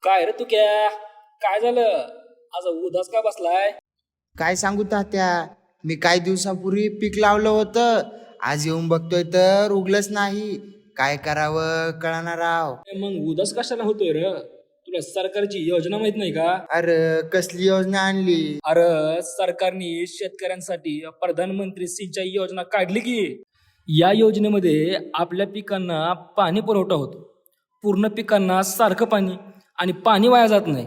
काय रे तू काय झालं? आज उदास का बसलाय? काय सांगू तात्या, मी काही दिवसापूर्वी पीक लावलं होतं. आज येऊन बघतोय तर उगलंच नाही. काय करावं कळणार राव. मग उदास कशाला होतोय रे? तुला सरकारची योजना माहित नाही का? अरे कसली योजना आणली? अरे सरकारने शेतकऱ्यांसाठी प्रधानमंत्री सिंचाई योजना काढली की. या योजनेमध्ये आपल्या पिकांना पाणी पुरवठा होतो. पूर्ण पिकांना सारखं पाणी आणि पाणी वाया जात नाही.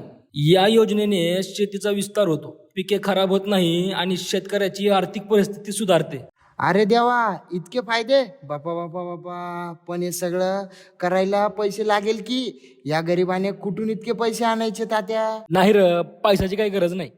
या योजनेने शेतीचा विस्तार होतो, पिके खराब होत नाही आणि शेतकऱ्याची आर्थिक परिस्थिती सुधारते. अरे देवा, इतके फायदे! बापा बापा बापा, पण हे सगळं करायला पैसे लागेल की? या गरिबाने कुठून इतके पैसे आणायचे तात्या? नाही र, पैशाची काही गरज नाही.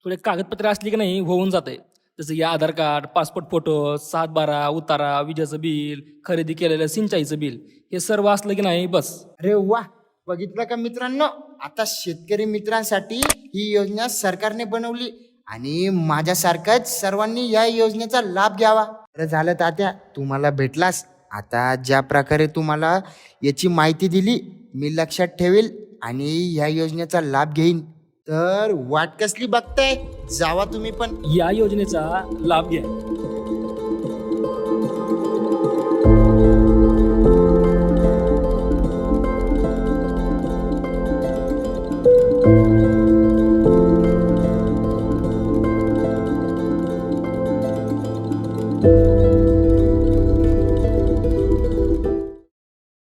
थोडे कागदपत्रे असली की नाही होऊन जाते. जसं की आधार कार्ड, पासपोर्ट फोटो, 7/12 उतारा, विजेचं बिल, खरेदी केलेलं सिंचाईचं बिल, हे सर्व असलं की नाही बस. अरे वा, बघितलं का मित्रांनो, आता शेतकरी मित्रांसाठी ही योजना सरकारने बनवली आणि माझ्यासारखंच सर्वांनी या योजनेचा लाभ घ्यावा. अरे झालं तात्या, तुम्हाला भेटलास. आता ज्या प्रकारे तुम्हाला याची माहिती दिली मी लक्षात ठेवेल आणि या योजनेचा लाभ घेईन. तर वाट कसली बघताय, जावा तुम्ही पण. या योजनेचा लाभ घ्या.